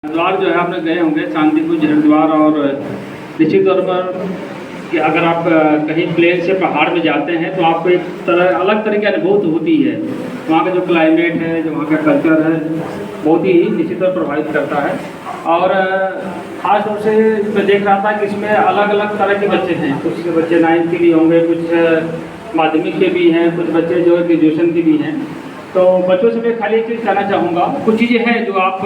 हरिद्वार जो है आपने गए होंगे, शांतिकुंज हरिद्वार। और निश्चित तौर पर कि अगर आप कहीं प्लेन से पहाड़ में जाते हैं तो आपको एक तरह अलग तरह की अनुभूति होती है। वहाँ का जो क्लाइमेट है, जो वहाँ का कल्चर है, बहुत ही निश्चित तौर पर प्रभावित करता है। और ख़ास तौर से मैं देख रहा था कि इसमें अलग अलग तरह के बच्चे हैं। कुछ बच्चे 9th के भी होंगे, कुछ माध्यमिक के भी हैं, कुछ बच्चे जो ग्रेजुएशन के भी हैं। तो बच्चों से मैं खाली एक चीज़ कहना चाहूँगा, कुछ चीज़ें हैं जो आप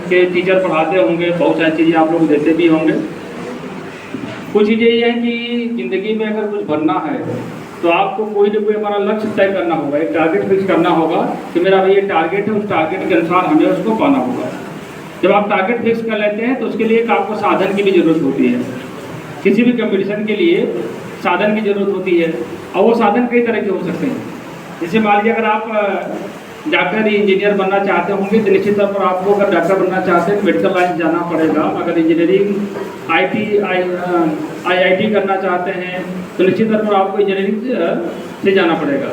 के टीचर पढ़ाते होंगे, बहुत सारी चीज़ें आप लोग देते भी होंगे। कुछ चीज़ें ये हैं कि ज़िंदगी में अगर कुछ बनना है तो आपको कोई ना कोई हमारा लक्ष्य तय करना होगा, एक टारगेट फिक्स करना होगा कि मेरा भाई ये टारगेट है, उस टारगेट के अनुसार हमें उसको पाना होगा। जब आप टारगेट फिक्स कर लेते हैं तो उसके लिए एक आपको साधन की भी ज़रूरत होती है। किसी भी कंपटीशन के लिए साधन की ज़रूरत होती है, और वो साधन कई तरह के हो सकते हैं। जैसे मान लीजिए अगर आप डॉक्टर इंजीनियर बनना चाहते होंगे तो निश्चित तौर पर आपको अगर डॉक्टर बनना चाहते हैं मेडिकल लाइन जाना पड़ेगा। अगर इंजीनियरिंग आईआईटी करना चाहते हैं तो निश्चित तौर पर आपको इंजीनियरिंग से जाना पड़ेगा।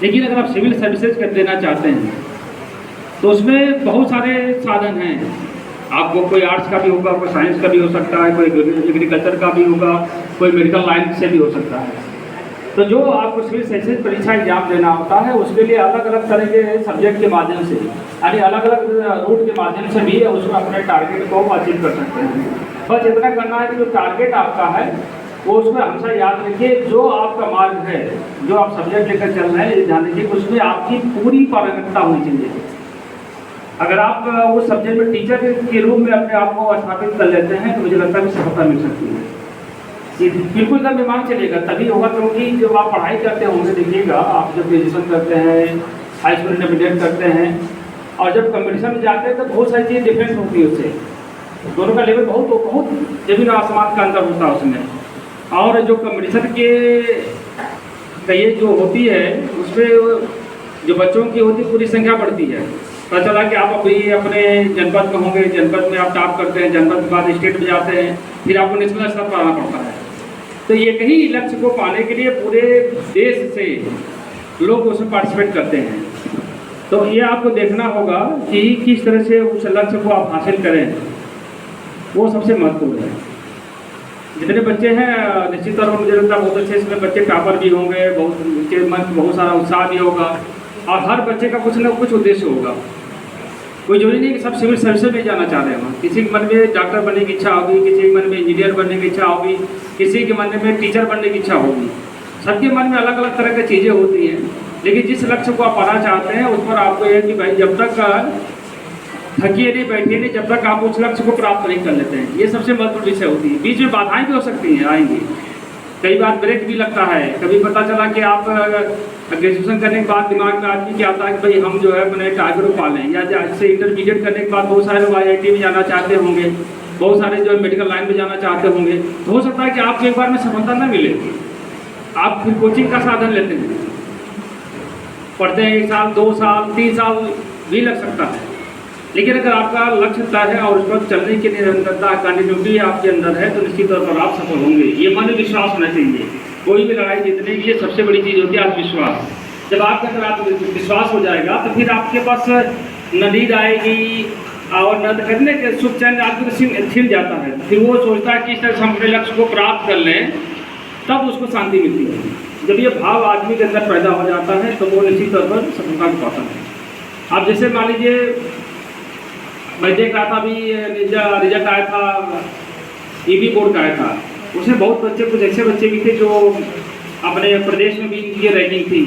लेकिन अगर आप सिविल सर्विसेज कर देना चाहते हैं तो उसमें बहुत सारे साधन हैं। आपको कोई आर्ट्स का भी होगा, कोई साइंस का भी हो सकता है, कोई एग्रीकल्चर का भी होगा, कोई मेडिकल लाइन से भी हो सकता है। तो जो आपको सिविल सर्विसेज परीक्षा एग्जाम देना होता है उसके लिए अलग अलग तरह के सब्जेक्ट के माध्यम से, यानी अलग अलग रूट के माध्यम से भी उसमें अपने टारगेट को अचीव कर सकते हैं। बस इतना करना है कि जो टारगेट आपका है वो उसमें हमेशा याद रखिए, जो आपका मार्ग है, जो आप सब्जेक्ट लेकर चल रहे हैं, ध्यान रखिए उसमें आपकी पूरी पारंगतता होनी चाहिए। अगर आप उस सब्जेक्ट में टीचर के रूप में अपने आप को स्थापित कर लेते हैं तो मुझे लगता है कि सफलता मिल सकती है। ये बिल्कुल का दिमाग चलेगा तभी होगा, क्योंकि जब आप पढ़ाई करते होंगे, देखिएगा आप जब ग्रेजुएशन करते हैं, हाई स्कूल इंटरमीडिएट करते हैं और जब कंपटीशन में जाते हैं तो बहुत सारी चीज़ें डिफरेंस होती है उससे। दोनों का लेवल बहुत जमीन आसमान का अंतर होता है उसमें। और जो कंपटीशन के ये जो होती है उसमें जो बच्चों की होती है पूरी संख्या बढ़ती है। पता चला कि आप अभी अपने जनपद में होंगे, जनपद में आप टॉप करते हैं, जनपद के बाद स्टेट में जाते हैं, फिर आपको नेशनल स्तर पर आना पड़ता है। तो ये कई लक्ष्य को पाने के लिए पूरे देश से लोग उसमें पार्टिसिपेट करते हैं। तो ये आपको देखना होगा कि किस तरह से उस लक्ष्य को आप हासिल करें, वो सबसे महत्वपूर्ण है। जितने बच्चे हैं निश्चित तौर पर मुझे लगता है बहुत अच्छे इसमें बच्चे टॉपर भी होंगे, बहुत सारा उत्साह भी होगा, और हर बच्चे का कुछ ना कुछ उद्देश्य होगा। कोई जरूरी नहीं कि सब सिविल सर्विस में जाना चाह रहे हैं। किसी के मन में डॉक्टर बनने की इच्छा होगी, किसी के मन में इंजीनियर बनने की इच्छा होगी, किसी के मन में टीचर बनने की इच्छा होगी। सबके मन में अलग अलग तरह की चीज़ें होती हैं, लेकिन जिस लक्ष्य को आप पाना चाहते हैं उस पर आपको यह कि भाई जब तक थकिए नहीं, बैठिए नहीं, जब तक आप उस लक्ष्य को प्राप्त नहीं कर लेते हैं। ये सबसे महत्वपूर्ण विषय होती है। बीच में बाधाएँ भी हो सकती हैं, आएंगी, कई बार ब्रेक भी लगता है। कभी पता चला कि आप ग्रेजुएशन करने के बाद दिमाग में आदमी क्या आता है कि भाई हम जो है अपने टारगेट को पालें, या जैसे इंटरमीडिएट करने के बाद बहुत सारे लोग आईआईटी में जाना चाहते होंगे, बहुत सारे जो है मेडिकल लाइन में जाना चाहते होंगे। तो हो सकता है कि आपको एक बार में सफलता न मिले, आप फिर कोचिंग का साधन लेते हैं, पढ़ते हैं 1 साल 2 साल 3 साल भी लग सकता है। लेकिन अगर आपका लक्ष्य तय है और उस पर चलने की निरंतरता कंटिन्यूटी आपके अंदर है तो निश्चित तौर पर आप सफल होंगे। ये मन विश्वास होना चाहिए। कोई भी लड़ाई जीतने के लिए सबसे बड़ी चीज़ होती है आत्मविश्वास। जब आपके अंदर आत्मविश्वास हो जाएगा तो फिर आपके पास न नींद आएगी और न करने के सुख चैन आदमी खिल जाता है। फिर वो सोचता है कि इस तरह से हम अपने लक्ष्य को प्राप्त कर लें, तब उसको शांति मिलती है। जब ये भाव आदमी के अंदर पैदा हो जाता है तो वो निश्चित तौर पर सफलता को पाता है। आप जैसे मान लीजिए, मैं देख रहा था अभी रिजल्ट आया था, ईबी बोर्ड का आया था, उसमें बहुत बच्चे, कुछ ऐसे बच्चे भी थे जो अपने प्रदेश में भी इनकी रैंकिंग थी,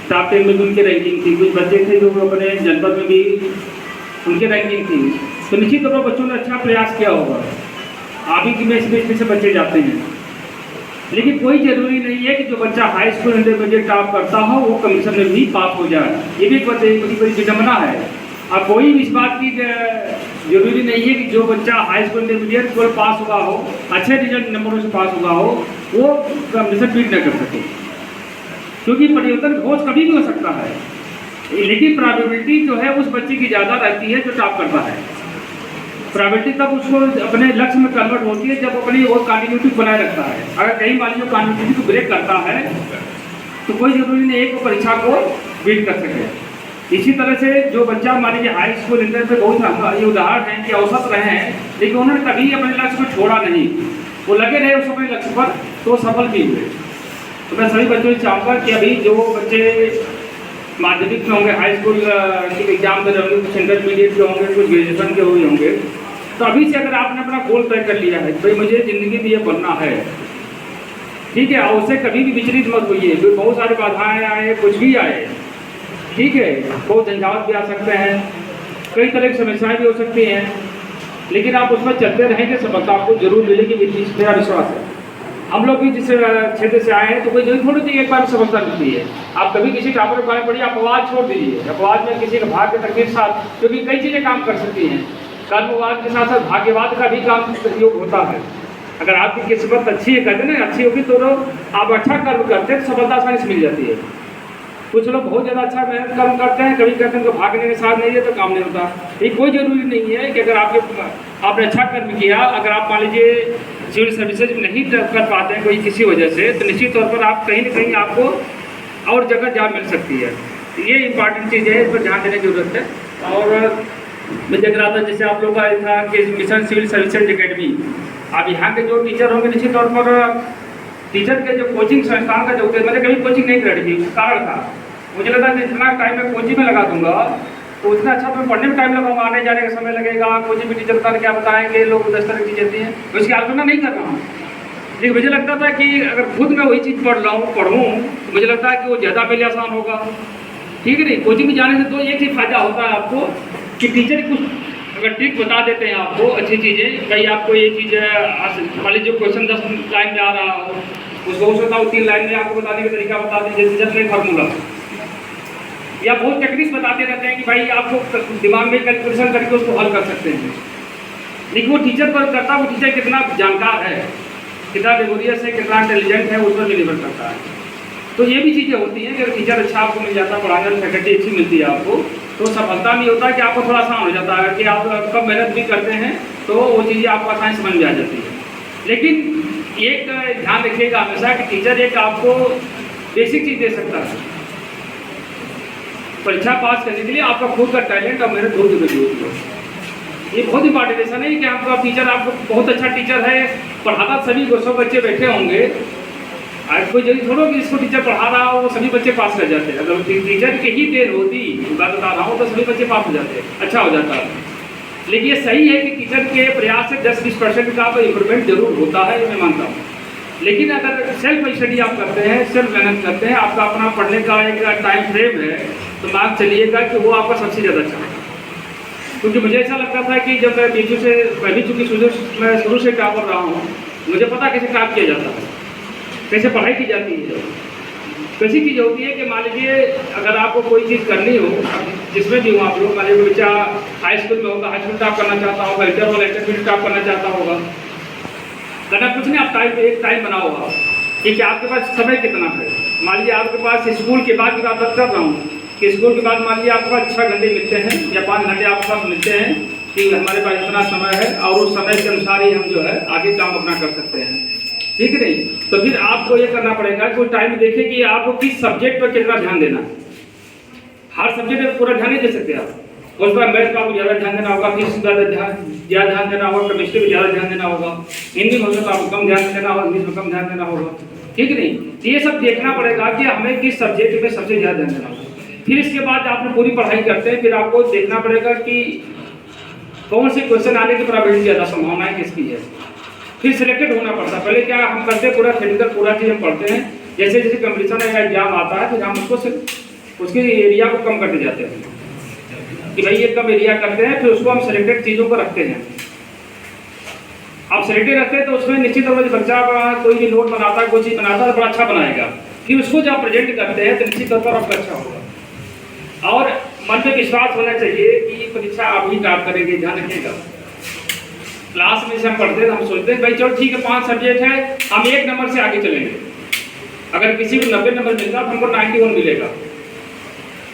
टॉप 10 में भी उनकी रैंकिंग थी, कुछ बच्चे थे जो अपने जनपद में भी उनकी रैंकिंग थी। तो निश्चित तौर पर बच्चों ने अच्छा प्रयास किया होगा। आगे की में इसमें से बच्चे जाते हैं, लेकिन कोई जरूरी नहीं है कि जो बच्चा हाई स्कूल इंटरमीडिएट टॉप करता हो वो कमीशन में भी पास हो जाए। ये भी एक बड़ी विडम्बना है। अब कोई भी इस बात की जरूरी नहीं है कि जो बच्चा हाई स्कूल इंटरमीडिएट केवल पास हुआ हो, अच्छे रिजल्ट नंबरों से पास हुआ हो, वो कमीशन बीट न कर सके, क्योंकि परिवर्तन घोष कभी भी हो सकता है। लेकिन प्रोबेबिलिटी जो है उस बच्चे की ज़्यादा रहती है जो टॉप करता है। प्रोबेबिलिटी तब उसको अपने लक्ष्य में कन्वर्ट होती है जब अपनी वो कंटिन्यूटी बनाए रखता है। अगर कहीं मान लीजिए कंटिन्यूटी को ब्रेक करता है तो कोई जरूरी नहीं है कि वो परीक्षा को बीट कर सके। इसी तरह से जो बच्चा मान लीजिए हाई स्कूल इंटर पे बहुत ये उदाहरण हैं कि औसत रहे हैं, लेकिन उन्होंने कभी अपने लक्ष्य को छोड़ा नहीं, वो लगे रहे उस अपने लक्ष्य पर, तो सफल भी हुए। तो मैं सभी बच्चों से चाहूँगा कि अभी जो बच्चे माध्यमिक में होंगे, हाई स्कूल के एग्जाम दे रहे होंगे, कुछ इंटरमीडिएट के होंगे, कुछ ग्रेजुएशन के हुए होंगे, तो अभी से अगर आपने अपना गोल तय कर लिया है भाई मुझे ज़िंदगी में ये बनना है, ठीक है, और उससे कभी भी विचलित मत होइए। बहुत सारी बाधाएँ आए, कुछ भी आए, ठीक है, बहुत झंझावत भी आ सकते हैं, कई तरह की समस्याएं भी हो सकती हैं, लेकिन आप उसमें चलते रहेंगे, सफलता आपको जरूर मिलेगी, मेरा विश्वास है। हम लोग भी जिस क्षेत्र से आए हैं तो कोई जरूर थोड़ी सी एक बार सफलता मिलती है। आप कभी किसी टॉपर के बारे में पढ़िए, अपवाद छोड़ दीजिए, अपवाद में किसी का भाग्य तकदीर साथ, क्योंकि कई चीज़ें काम कर सकती हैं, कर्मवाद के साथ साथ भाग्यवाद का भी काम सहयोग होता है। अगर आपकी किस्मत अच्छी है, कहते ना अच्छी होगी, तो आप अच्छा कर्म करते हैं तो सफलता आसानी से मिल जाती है। कुछ लोग बहुत ज़्यादा अच्छा मेहनत कर्म करते हैं, कभी कहते हैं उनको भागने के साथ नहीं है तो काम नहीं होता। ये कोई ज़रूरी नहीं है कि अगर आपने अच्छा कर्म किया, अगर आप मान लीजिए सिविल सर्विसेज में नहीं कर पाते हैं कोई किसी वजह से, तो निश्चित तौर पर आप कहीं ना कहीं आपको और जगह जॉब मिल सकती है। ये इंपॉर्टेंट चीज़ है, इस पर ध्यान देने की जरूरत है। और मैं देख रहा था जैसे आप लोग का था कि मिशन सिविल सर्विसेज अकेडमी, आप यहाँ के जो टीचर होंगे निश्चित तौर पर टीचर के जो कोचिंग संस्थान का जो मैंने कभी कोचिंग नहीं कर रही थी, कारण था मुझे लगा कि जितना टाइम मैं कोचिंग में लगा दूंगा तो उतना अच्छा मैं पढ़ने में टाइम लगाऊंगा, आने जाने का समय लगेगा, कोचिंग में टीचर बता क्या बताएंगे, लोग 10 तरह की चीज़ें हैं, तो इसकी आलोचना नहीं कर रहा हूँ। लेकिन मुझे लगता था कि अगर खुद मैं वही चीज़ पढ़ूँ तो मुझे लगता है कि वो ज़्यादा मेरे लिए आसान होगा, ठीक है नहीं। कोचिंग में जाने से तो एक ही फायदा होता है आपको कि टीचर कुछ अगर ट्रिक बता देते हैं आपको अच्छी चीज़ें, कहीं आपको ये चीज़ मान लीजिए क्वेश्चन 10 लाइन में आ रहा हो, उसको हो सकता है 3 लाइन में आपको बताने का तरीका बता दें, जैसे जस्ट फार्मूला, या बहुत टेक्निक्स बताते रहते हैं कि भाई आपको दिमाग में कैलकुलेशन करके उसको हल कर सकते हैं। लेकिन वो टीचर पर करता है, वो टीचर कितना जानकार है, कितना लेबोरियस है, कितना इंटेलिजेंट है, उस पर भी निर्भर करता है। तो ये भी चीज़ें होती हैं कि अगर टीचर अच्छा आपको मिल जाता है, पढ़ाने वाली फैकल्टी अच्छी मिलती है आपको, तो सफलता भी होता है कि आपको थोड़ा आसान हो जाता है कि आप कम मेहनत भी करते हैं तो वो चीज़ें आपको आसानी समझ में आ जाती है। लेकिन एक ध्यान रखिएगा हमेशा कि टीचर एक आपको बेसिक चीज़ दे सकता है, परीक्षा पास करने के लिए आपका खुद का टैलेंट और मेहनत बहुत जरूरी होती है। ये बहुत इंपॉर्टेंट ऐसा नहीं कि आपका टीचर आपको बहुत अच्छा टीचर है, पढ़ाता सभी 200 बच्चे बैठे होंगे, आज कोई जरूरी थोड़ा कि इसको टीचर पढ़ा रहा हो वो सभी बच्चे पास कर जाते हैं। अगर टीचर की ही देर होती, बात बता रहा हूँ, तो सभी बच्चे पास हो जाते हैं, अच्छा हो जाता है। लेकिन ये सही है कि टीचर के प्रयास से 10-20% का इम्प्रूवमेंट जरूर होता है, ये मैं मानता हूँ। लेकिन अगर सेल्फ स्टडी आप करते हैं, सेल्फ मेहनत करते हैं, आपका अपना पढ़ने का एक टाइम फ्रेम है, तो मान चलिएगा कि वो आपका सबसे ज़्यादा अच्छा है। क्योंकि मुझे ऐसा लगता था कि जब मैं बीजू से पहली चूँकि मैं शुरू से काम कर रहा हूँ, मुझे पता कैसे काम किया जाता है, कैसे पढ़ाई की जाती है। कैसी चीज़ होती है कि मान लीजिए अगर आपको कोई चीज़ करनी हो, जिसमें भी हो आप लोग, मान लीजिए बच्चा हाई स्कूल में होगा, हाई स्कूल टॉप करना चाहता होगा, इंटर वाला इंटरमीडिएट टॉप करना चाहता होगा, करना कुछ नहीं, आप एक टाइम बनाओ आप कि आपके पास समय कितना है। मान लीजिए आपके पास स्कूल के बाद की बात कर रहा हूँ कि स्कूल के बाद मान लीजिए आपके पास 6 घंटे मिलते हैं या 5 घंटे आपके पास मिलते हैं कि हमारे पास इतना समय है, और उस समय के अनुसार ही हम जो है आगे काम अपना कर सकते हैं, ठीक है नहीं। तो फिर आपको ये करना पड़ेगा कि टाइम देखें कि आपको किस सब्जेक्ट पर कितना ध्यान देना है। हर सब्जेक्ट पर पूरा ध्यान नहीं दे सकते आप, उस पर मैथ पर आपको ज़्यादा ध्यान देना होगा, फिजिक्स पर ज़्यादा ध्यान देना होगा, केमिस्ट्री पर ज़्यादा ध्यान देना होगा, हिंदी में तो आपको कम ध्यान देना होगा, इंग्लिश में कम ध्यान देना होगा, ठीक है नहीं। ये सब देखना पड़ेगा कि हमें किस सब्जेक्ट में सबसे ज़्यादा ध्यान देना होगा। फिर इसके बाद आपने पूरी पढ़ाई करते हैं, फिर आपको देखना पड़ेगा कि कौन से क्वेश्चन आने की प्रोबेबिलिटी ज़्यादा संभावनाएं किसकी है, फिर सिलेक्टेड होना पड़ता है। पहले क्या हम करते हैं, पूरा थ्योरेटिकल पूरा चीज़ हम पढ़ते हैं, जैसे जैसे कंपटीशन या एग्जाम आता है फिर हम उसके एरिया को कम करते जाते हैं कि भाई ये कम एरिया करते हैं, फिर उसको हम सिलेक्टेड चीज़ों को रखते हैं। आप सिलेक्टेड रखते हैं तो उसमें निश्चित तौर पर बच्चा कोई भी नोट बनाता है, कोई चीज़ बनाता है तो बड़ा अच्छा बनाएगा, फिर उसको जब प्रेजेंट करते हैं तो निश्चित तौर पर आपका अच्छा होगा। और मन में विश्वास होना चाहिए कि परीक्षा आप ही काम करेंगे, ध्यान रखिएगा। क्लास में से हम पढ़ते हैं हम सोचते हैं भाई चलो ठीक है 5 सब्जेक्ट है, हम 1 नंबर से आगे चलेंगे, अगर किसी को 90 नंबर मिलता तो हमको 91 मिलेगा,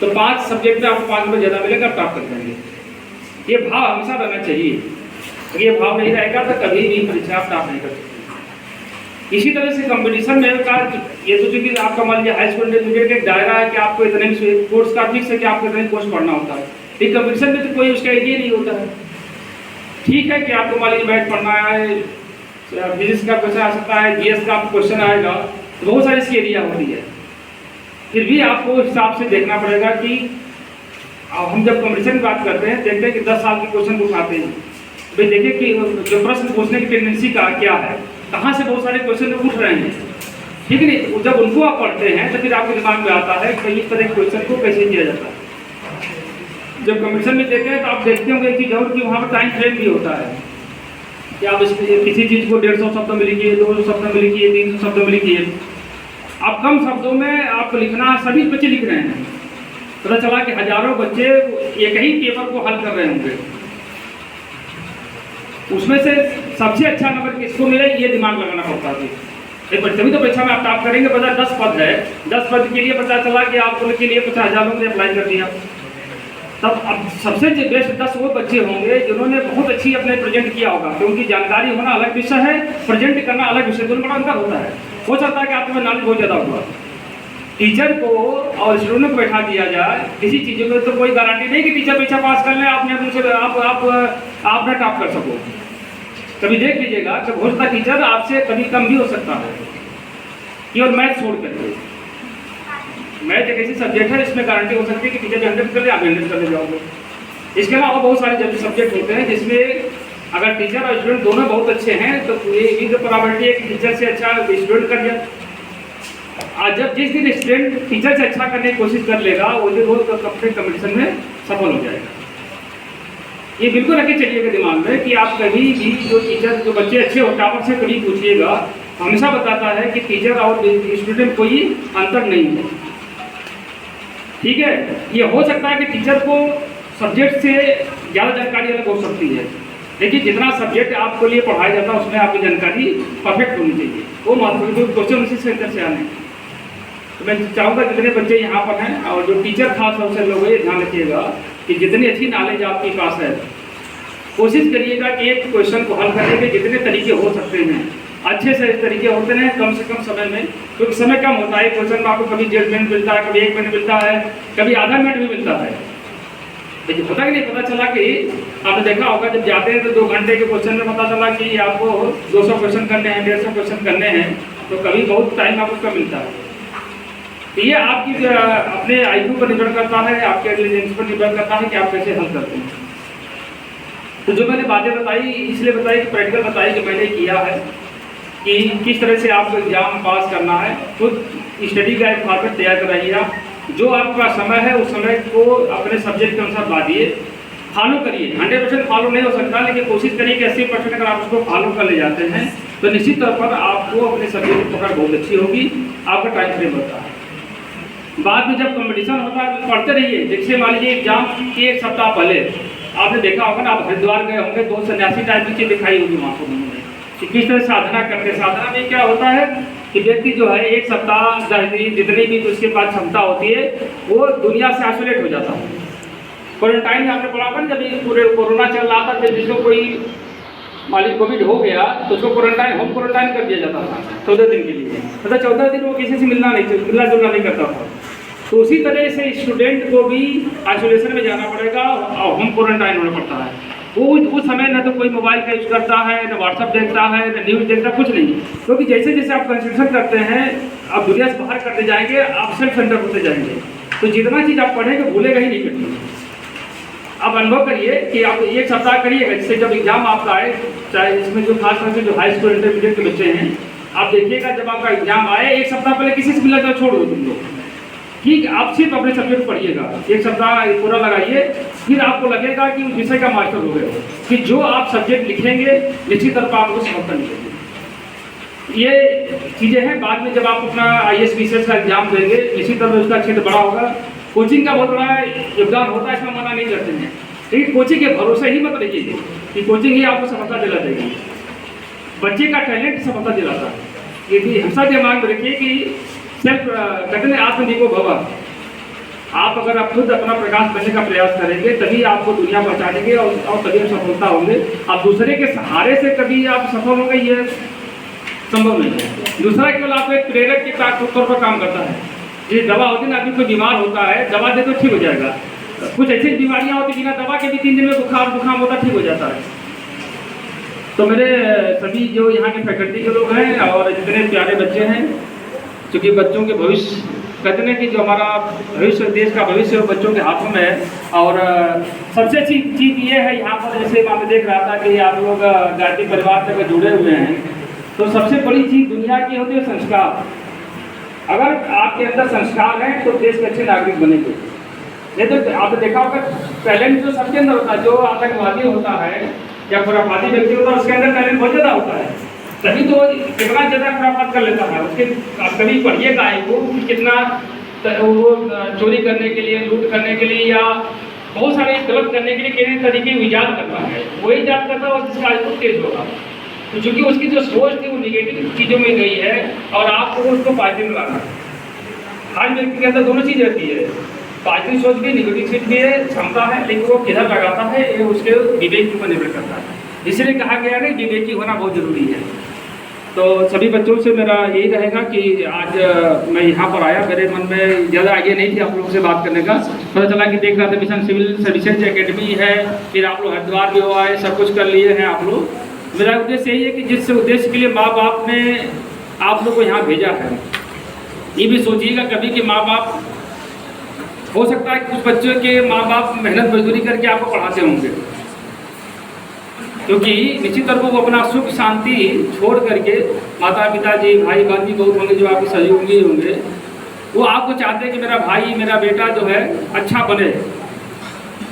तो 5 सब्जेक्ट में आपको 5 नंबर ज़्यादा मिलेगा, आप टॉप कर जाएंगे। ये भाव हमेशा रहना चाहिए, अगर ये भाव नहीं रहेगा तो कभी भी परीक्षा आप टॉप नहीं कर सकते। इसी तरह से कंपटीशन में का ये तो चूंकि आपका मान लीजिए हाई स्कूल इंटरमीडिएट का एक दायरा है कि आपको इतने कोर्स का फिक्स है कि आपको इतने कोर्स पढ़ना होता है, लेकिन कंपटीशन में तो कोई उसका आइडिया नहीं होता है। ठीक है कि आपको मान लीजिए मैथ पढ़ना है, फिजिक्स का क्वेश्चन आ सकता है, जीएस का आपको क्वेश्चन आएगा, तो बहुत सारी इसकी एरिया होती है। फिर भी आपको उस हिसाब से देखना पड़ेगा कि हम जब कंपटीशन की बात करते हैं, देखते हैं कि 10 साल के क्वेश्चन उठाते हैं, भाई देखिए कि जो प्रश्न पूछने की टेंडेंसी का क्या है, कहाँ से बहुत सारे क्वेश्चन उठ रहे हैं, ठीक है नहीं। जब उनको आप पढ़ते हैं तो फिर आपके दिमाग में आता है कि इस तरह के क्वेश्चन को कैसे किया जाता है। जब कंपटीशन में देते हैं तो आप देखते होंगे कि जरूर कि वहाँ पर टाइम फ्रेम भी होता है कि आप किसी चीज़ को 150 शब्दों में लिखिए, 200 शब्दों में लिखिए, 300 शब्दों में लिखिए। आप कम शब्दों में आपको लिखना, सभी बच्चे लिख रहे हैं, पता चला कि हजारों बच्चे एक ही पेपर को हल कर रहे होंगे, उसमें से सबसे अच्छा नंबर किसको मिले ये दिमाग लगाना पड़ता है। तभी तो परीक्षा में आप टॉप करेंगे। पता 10 पद है, 10 पद के लिए पता चला कि आपको के लिए 50,000 लोगों ने अप्लाई कर दिया, तब अब सबसे बेस्ट 10 वो बच्चे होंगे जिन्होंने बहुत अच्छी अपने प्रेजेंट किया होगा, क्योंकि जानकारी होना अलग विषय है, प्रेजेंट करना अलग विषय, दोनों बड़ा अंतर होता है। हो सकता है कि आपके नॉलेज बहुत ज़्यादा हुआ, टीचर को और स्टूडेंट को बैठा दिया जाए किसी चीज़ों में, तो कोई गारंटी नहीं कि टीचर परीक्षा पास कर ले, आपने दूसरे आप ना टॉप कर सको। कभी देख लीजिएगा कि हो सकता टीचर आपसे कभी कम भी हो सकता है, केवल मैथ छोड़ करके। मैथ एक ऐसी सब्जेक्ट है इसमें गारंटी हो सकती है कि टीचर 100 कर ले, आप 100 कर ले जाओगे। इसके अलावा बहुत सारे सब्जेक्ट होते हैं जिसमें अगर टीचर और स्टूडेंट दोनों बहुत अच्छे हैं तो ये तो प्रोबेबिलिटी है कि टीचर से अच्छा स्टूडेंट कर जाए। आज जब जिस दिन स्टूडेंट टीचर से अच्छा करने की कोशिश कर लेगा, वो दिन वो अपने कंपटीशन में सफल हो जाएगा। ये बिल्कुल रखे चलिएगा दिमाग में कि आप कभी भी जो टीचर, जो बच्चे अच्छे हो टॉपर से कभी पूछिएगा, हमेशा बताता है कि टीचर और स्टूडेंट कोई अंतर नहीं है, ठीक है। ये हो सकता है कि टीचर को सब्जेक्ट से ज़्यादा जानकारी अलग हो सकती है, लेकिन जितना सब्जेक्ट आपके लिए पढ़ाया जाता है उसमें आपकी जानकारी परफेक्ट होनी चाहिए, वो महत्वपूर्ण क्वेश्चन उसी सेंटर से आने। तो मैं चाहूँगा जितने बच्चे यहाँ पर हैं और जो टीचर खास तौर से लोग ये ध्यान रखिएगा कि जितनी अच्छी नॉलेज आपके पास है, कोशिश करिएगा कि एक क्वेश्चन को हल करने के जितने तरीके हो सकते हैं अच्छे से तरीके होते हैं कम से कम समय में, क्योंकि समय कम होता है। क्वेश्चन में आपको कभी 1.5 मिनट मिलता है, कभी 1 मिनट मिलता है, कभी आधा मिनट भी मिलता है, लेकिन पता कि नहीं पता चला कि आपने देखा होगा जब जाते हैं तो 2 घंटे के क्वेश्चन में पता चला कि आपको 200 क्वेश्चन करने हैं, 150 क्वेश्चन करने हैं, तो कभी बहुत टाइम आपको कम मिलता है। तो ये आपकी अपने IQ पर निर्भर करता है, आपके इंटेलिजेंस पर निर्भर करता है कि आप कैसे हल करते हैं। तो जो मैंने बातें बताई इसलिए बताई कि प्रैक्टिकल बताई कि मैंने किया है कि किस तरह से आपको एग्जाम पास करना है। खुद स्टडी का एक फॉर्मेट तैयार कराइए आप, जो आपका समय है उस समय को अपने सब्जेक्ट के अनुसार बांधिए, फॉलो करिए। 100% फॉलो नहीं हो सकता, लेकिन कोशिश करिए कि 80% अगर आप उसको फॉलो कर ले जाते हैं तो निश्चित तौर पर आपको अपने सब्जेक्ट की पकड़ बहुत अच्छी होगी, आपका टाइम फ्रेम होता है। बाद में जब कंपटीशन होता है तो पढ़ते रहिए। जैसे मान लीजिए एग्जाम के 1 सप्ताह पहले आपने देखा होगा ना, आप हरिद्वार गए होंगे, 2 सन्यासी टाइप की चीज़ दिखाई होगी वहाँ पर कि किस तरह साधना करते। साधना में क्या होता है कि व्यक्ति जो है 1 सप्ताह 10 दिन जितनी भी तो उसके पास क्षमता होती है वो दुनिया से आइसोलेट हो जाता है। क्वारंटाइन में आपने पढ़ा होगा जब पूरे कोरोना चल रहा था, जब जिसको कोई मालिक कोविड हो गया तो उसको क्वारंटाइन, होम क्वारंटाइन कर दिया जाता था 14 दिन के लिए। मतलब 14 दिन वो किसी से मिलना जुलना नहीं करता था। तो उसी तरह से स्टूडेंट को भी आइसोलेशन में जाना पड़ेगा और होम क्वारंटाइन होना पड़ता है। वो उस समय ना तो कोई मोबाइल का यूज़ करता है, ना व्हाट्सअप देखता है, ना न्यूज़ देखता, कुछ नहीं। क्योंकि जैसे जैसे आप कंसंट्रेशन करते हैं आप दुनिया से बाहर करते जाएंगे, आप सेल्फ सेंटर होते जाएंगे, तो जितना चीज़ आप पढ़ेंगे भूलेगा ही नहीं कभी। आप अनुभव करिए कि आप 1 सप्ताह करिएगा, जिससे जब एग्जाम आपका आए, चाहे इसमें जो खास तौर से जो हाई स्कूल इंटरमीडिएट के बच्चे हैं, आप देखिएगा जब आपका एग्जाम आए 1 सप्ताह पहले किसी से मिलना छोड़ दो तुम लोग, ठीक। आप सिर्फ अपने सब्जेक्ट पढ़िएगा, 1 सप्ताह पूरा लगाइए, फिर आपको लगेगा कि उस विषय का मास्टर हो गए हो, कि जो आप सब्जेक्ट लिखेंगे निश्चित तौर पर आपको सफलता मिलेगी। ये चीज़ें हैं। बाद में जब आप अपना IAS BCS का एग्जाम देंगे निश्चित तौर पर उसका क्षेत्र बड़ा होगा। कोचिंग का बहुत बड़ा योगदान होता है, इसमें मना नहीं करते हैं, लेकिन कोचिंग के भरोसे ही मत रहिए कि कोचिंग ही आपको सफलता दिला देगी। बच्चे का टैलेंट सफलता दिलाता है। ये भी हमेशा दिमाग में रखिए कि सेल्फ कहते हैं आत्मनिर्भर भव। आप अगर आप खुद अपना प्रकाश करने का प्रयास करेंगे तभी आपको दुनिया पहचानेंगे और तभी आप सफलता होंगे। आप दूसरे के सहारे से कभी आप सफल होंगे ये संभव नहीं है। दूसरा केवल आपको एक प्रेरक के तौर पर काम करता है। ये दवा होती है ना, आदमी कोई बीमार होता है, दवा दे तो ठीक हो जाएगा। कुछ ऐसी बीमारियां होती बिना दवा के भी 3 दिन में बुखार जुकाम होता ठीक हो जाता है। तो मेरे सभी जो यहाँ के फैकल्टी के लोग हैं और जितने प्यारे बच्चे हैं, क्योंकि बच्चों के भविष्य कहते हैं कि जो हमारा भविष्य, देश का भविष्य वो बच्चों के हाथों में है। और सबसे अच्छी चीज़ ये है यहाँ पर, जैसे मैं देख रहा था कि आप लोग गायत्री परिवार से अगर जुड़े हुए हैं, तो सबसे बड़ी चीज़ दुनिया की होती है संस्कार। अगर आपके अंदर संस्कार हैं तो देश के अच्छे नागरिक बनेंगे। नहीं तो आपने देखा होगा टैलेंट जो सबके अंदर होता है, जो आतंकवादी होता है या खुराफाती व्यक्ति होता है, उसके अंदर टैलेंट बहुत ज़्यादा होता है, तभी तो कितना ज़्यादा खुराफात कर लेता है। उसके आप कभी पढ़िएगा वो कितना वो चोरी करने के लिए, लूट करने के लिए या बहुत सारे गलत करने के लिए कितने तरीके ईजाद करता है। वही ईजाद करता है जिसका आज तेज होगा। तो चूँकि उसकी जो सोच थी वो निगेटिव चीज़ों में गई है और आपको उसको पॉजिटिव में लाना है। हर व्यक्ति के अंदर दोनों चीज़ रहती है, पॉजिटिव सोच भी, निगेटिव सोच भी है, क्षमता है, लेकिन वो किधर लगाता है ये उसके विवेक के ऊपर निर्भर करता है। इसलिए कहा गया है कि विवेकी होना बहुत ज़रूरी है। तो सभी बच्चों से मेरा यही रहेगा कि आज मैं यहाँ पर आया, मेरे मन में ज़्यादा आइडिया नहीं थी आप लोगों से बात करने का। पता चला कि देख रहा था मिशन सिविल सर्विसेज एकेडमी है, फिर आप लोग हरिद्वार भी हो आए, सब कुछ कर लिए हैं आप लोग। मेरा उद्देश्य यही है कि जिस उद्देश्य के लिए माँ बाप ने आप लोग को यहाँ भेजा है, ये भी सोचिएगा कभी कि माँ बाप, हो सकता है कुछ बच्चों के माँ बाप मेहनत मजदूरी करके आपको पढ़ाते होंगे, क्योंकि निश्चित तौर पर वो अपना सुख शांति छोड़ करके, माता पिता जी, भाई बहन भी बहुत होंगे जो आपके सहयोगी होंगे, वो आपको चाहते हैं कि मेरा भाई, मेरा बेटा जो है अच्छा बने,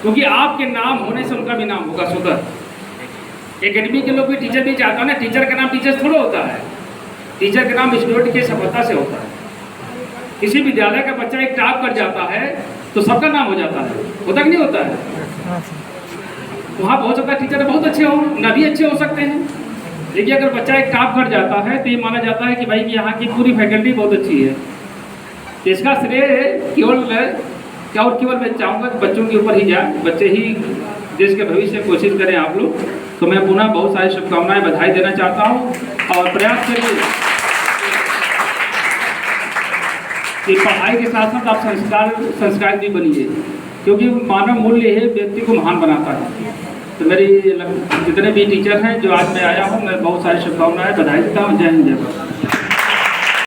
क्योंकि आपके नाम होने से उनका भी नाम होगा स्वतः। एकेडमी के लोग भी टीचर भी चाहता है ना, टीचर का नाम टीचर थोड़ा होता है, टीचर का नाम स्टूडेंट की सफलता से होता है। किसी विद्यालय का बच्चा एक टॉप कर जाता है तो सबका नाम हो जाता है, होता कि नहीं होता है? वहाँ बहुत ज़्यादा टीचर बहुत अच्छे हो, न भी अच्छे हो सकते हैं, लेकिन अगर बच्चा एक टॉप कर जाता है तो ये माना जाता है कि भाई यहाँ की पूरी फैकल्टी बहुत अच्छी है। तो इसका श्रेय केवल मैं चाहूँगा कि बच्चों के ऊपर ही जाए, बच्चे ही देश के भविष्य की कोशिश करें आप लोग। तो मैं पुनः बहुत सारी शुभकामनाएं, बधाई देना चाहता हूँ और प्रयास करिए कि पढ़ाई के साथ साथ आप संस्कार भी बनिए, क्योंकि मानव मूल्य है व्यक्ति को महान बनाता है। तो मेरी जितने भी टीचर हैं जो आज मैं आया हूँ, मैं बहुत सारी शुभकामनाएं, बधाई देता हूँ। जय हिंद, जय भारत।